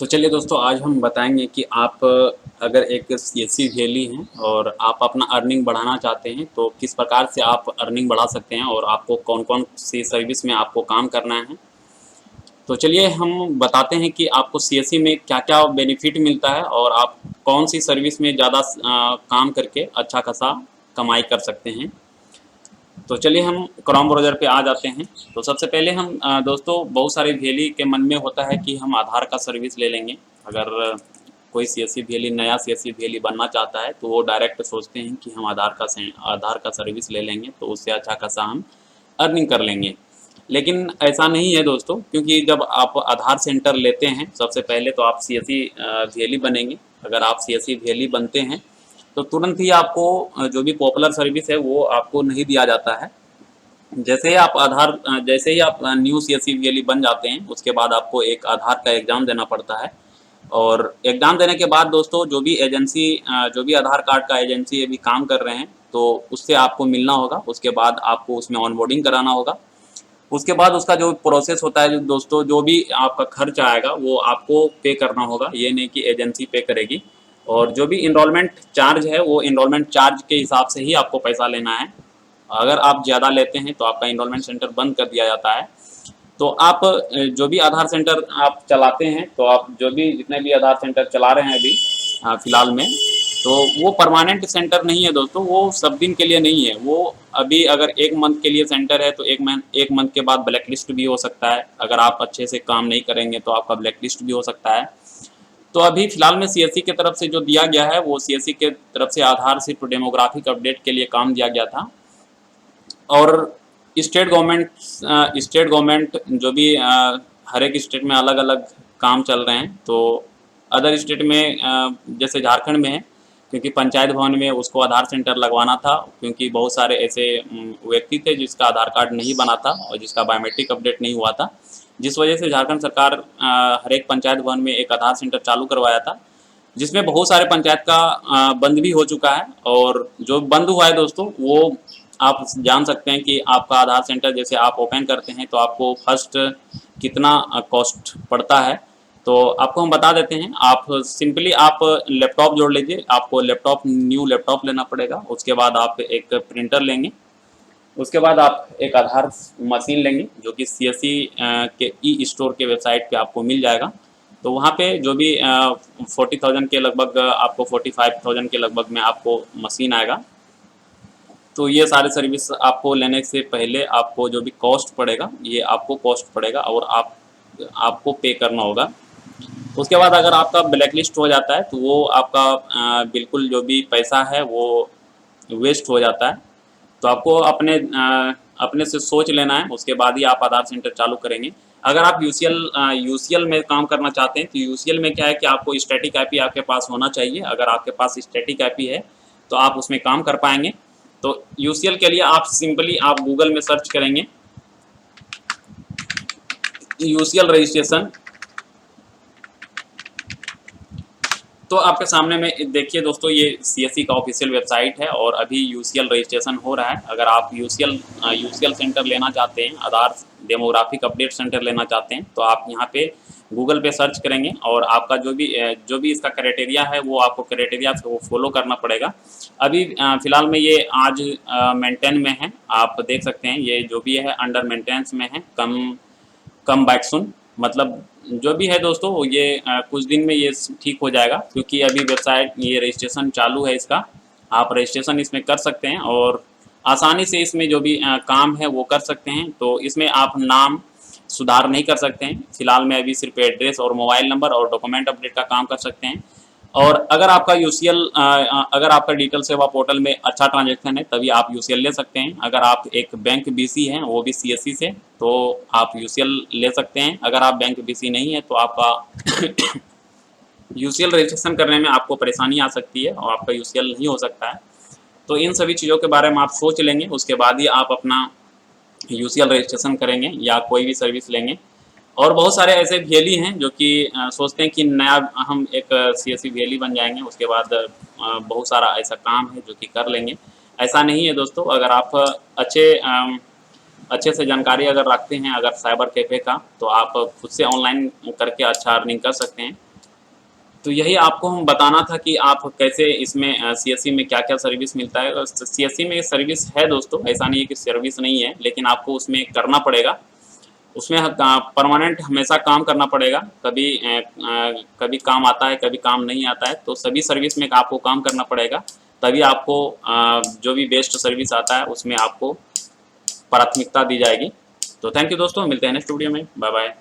तो चलिए दोस्तों, आज हम बताएंगे कि आप अगर एक सीएससी वेली हैं और आप अपना अर्निंग बढ़ाना चाहते हैं तो किस प्रकार से आप अर्निंग बढ़ा सकते हैं और आपको कौन कौन सी सर्विस में आपको काम करना है। तो चलिए हम बताते हैं कि आपको सीएससी में क्या क्या बेनिफिट मिलता है और आप कौन सी सर्विस में ज़्यादा काम करके अच्छा खासा कमाई कर सकते हैं। तो चलिए हम क्रोम ब्राउज़र पे आ जाते हैं। तो सबसे पहले हम दोस्तों, बहुत सारे वेली के मन में होता है कि हम आधार का सर्विस ले लेंगे। अगर कोई सीएससी वेली नया सीएससी वेली बनना चाहता है तो वो डायरेक्ट सोचते हैं कि हम आधार का सर्विस ले लेंगे तो उससे अच्छा खासा हम अर्निंग कर लेंगे। लेकिन ऐसा नहीं है दोस्तों, क्योंकि जब आप आधार सेंटर लेते हैं सबसे पहले तो आप सीएससी वेली बनेंगे। अगर आप सीएससी वेली बनते हैं तो तुरंत ही आपको जो भी पॉपुलर सर्विस है वो आपको नहीं दिया जाता है। जैसे ही आप न्यू सीएससी वेली बन जाते हैं उसके बाद आपको एक आधार का एग्ज़ाम देना पड़ता है। और एग्ज़ाम देने के बाद दोस्तों, जो भी आधार कार्ड का एजेंसी अभी काम कर रहे हैं तो उससे आपको मिलना होगा। उसके बाद आपको उसमें ऑनबोर्डिंग कराना होगा। उसके बाद उसका जो प्रोसेस होता है जो दोस्तों, जो भी आपका खर्च आएगा वो आपको पे करना होगा, ये नहीं कि एजेंसी पे करेगी। और जो भी इनरोलमेंट चार्ज है वो इनरोलमेंट चार्ज के हिसाब से ही आपको पैसा लेना है। अगर आप ज़्यादा लेते हैं तो आपका इनरोलमेंट सेंटर बंद कर दिया जाता है। तो आप जो भी आधार सेंटर आप चलाते हैं, तो आप जो भी जितने भी आधार सेंटर चला रहे हैं अभी फ़िलहाल में, तो वो परमानेंट सेंटर नहीं है दोस्तों, वो सब दिन के लिए नहीं है। वो अभी अगर 1 मंथ के लिए सेंटर है तो 1 मंथ के बाद ब्लैक लिस्ट भी हो सकता है। अगर आप अच्छे से काम नहीं करेंगे तो आपका ब्लैक लिस्ट भी हो सकता है। तो अभी फ़िलहाल में सीएससी की तरफ से जो दिया गया है वो सीएससी के तरफ से आधार सिर्फ डेमोग्राफिक अपडेट के लिए काम दिया गया था। और स्टेट गवर्नमेंट जो भी हर एक स्टेट में अलग अलग काम चल रहे हैं। तो अदर स्टेट में जैसे झारखंड में है, क्योंकि पंचायत भवन में उसको आधार सेंटर लगवाना था, क्योंकि बहुत सारे ऐसे व्यक्ति थे जिसका आधार कार्ड नहीं बना था और जिसका बायोमेट्रिक अपडेट नहीं हुआ था, जिस वजह से झारखंड सरकार हर एक पंचायत भवन में एक आधार सेंटर चालू करवाया था, जिसमें बहुत सारे पंचायत का बंद भी हो चुका है। और जो बंद हुआ है दोस्तों, वो आप जान सकते हैं कि आपका आधार सेंटर जैसे आप ओपन करते हैं तो आपको फर्स्ट कितना कॉस्ट पड़ता है। तो आपको हम बता देते हैं। आप सिंपली आप लैपटॉप जोड़ लीजिए, आपको न्यू लैपटॉप लेना पड़ेगा। उसके बाद आप एक प्रिंटर लेंगे। उसके बाद आप एक आधार मशीन लेंगे जो कि सीएससी के ई स्टोर के वेबसाइट पे आपको मिल जाएगा। तो वहाँ पे जो भी 40,000 के लगभग, आपको 45,000 के लगभग में आपको मशीन आएगा। तो ये सारे सर्विस आपको लेने से पहले आपको जो भी कॉस्ट पड़ेगा ये आपको कॉस्ट पड़ेगा और आपको पे करना होगा। उसके बाद अगर आपका ब्लैक लिस्ट हो जाता है तो वो आपका बिल्कुल जो भी पैसा है वो वेस्ट हो जाता है। तो आपको अपने से सोच लेना है, उसके बाद ही आप आधार सेंटर चालू करेंगे। अगर आप यूसीएल में काम करना चाहते हैं तो यूसीएल में क्या है कि आपको स्टैटिक आईपी आपके पास होना चाहिए। अगर आपके पास स्टैटिक आईपी है तो आप उसमें काम कर पाएंगे। तो यूसीएल के लिए आप सिंपली आप गूगल में सर्च करेंगे यूसीएल रजिस्ट्रेशन। तो आपके सामने में देखिए दोस्तों, ये सीएससी का ऑफिशियल वेबसाइट है और अभी यूसीएल रजिस्ट्रेशन हो रहा है। अगर आप यूसीएल सेंटर लेना चाहते हैं, आधार डेमोग्राफिक अपडेट सेंटर लेना चाहते हैं, तो आप यहाँ पे गूगल पे सर्च करेंगे और आपका जो भी इसका क्राइटेरिया है वो आपको क्राइटेरिया वो फॉलो करना पड़ेगा। अभी फ़िलहाल में ये आज मेंटेन में है, आप देख सकते हैं। ये जो भी है अंडर मेंटेनेंस में है। कम बैक सुन, मतलब जो भी है दोस्तों, ये कुछ दिन में ये ठीक हो जाएगा, क्योंकि अभी वेबसाइट ये रजिस्ट्रेशन चालू है इसका। आप रजिस्ट्रेशन इसमें कर सकते हैं और आसानी से इसमें जो भी काम है वो कर सकते हैं। तो इसमें आप नाम सुधार नहीं कर सकते हैं फिलहाल में, अभी सिर्फ एड्रेस और मोबाइल नंबर और डॉक्यूमेंट अपडेट का काम कर सकते हैं। और अगर आपका अगर आपका डिजिटल सेवा पोर्टल में अच्छा ट्रांजैक्शन है तभी आप यूसीएल ले सकते हैं। अगर आप एक बैंक बीसी हैं, वो भी सीएससी से, तो आप यूसीएल ले सकते हैं। अगर आप बैंक बीसी नहीं है तो आपका यूसीएल रजिस्ट्रेशन करने में आपको परेशानी आ सकती है और आपका यूसीएल नहीं हो सकता है। तो इन सभी चीज़ों के बारे में आप सोच लेंगे, उसके बाद ही आप अपना यूसीएल रजिस्ट्रेशन करेंगे या कोई भी सर्विस लेंगे। और बहुत सारे ऐसे वीएलई हैं जो कि सोचते हैं कि नया हम एक सीएससी वीएलई बन जाएंगे, उसके बाद बहुत सारा ऐसा काम है जो कि कर लेंगे। ऐसा नहीं है दोस्तों। अगर आप अच्छे से जानकारी अगर रखते हैं अगर साइबर कैफ़े का, तो आप खुद से ऑनलाइन करके अच्छा अर्निंग कर सकते हैं। तो यही आपको हम बताना था कि आप कैसे इसमें सीएससी में क्या क्या सर्विस मिलता है। सीएससी में सर्विस है दोस्तों, ऐसा नहीं है कि सर्विस नहीं है, लेकिन आपको उसमें करना पड़ेगा। उसमें परमानेंट हमेशा काम करना पड़ेगा। कभी काम आता है, कभी काम नहीं आता है। तो सभी सर्विस में आपको काम करना पड़ेगा, तभी आपको जो भी बेस्ट सर्विस आता है उसमें आपको प्राथमिकता दी जाएगी। तो थैंक यू दोस्तों, मिलते हैं नेक्स्ट वीडियो में। Bye bye.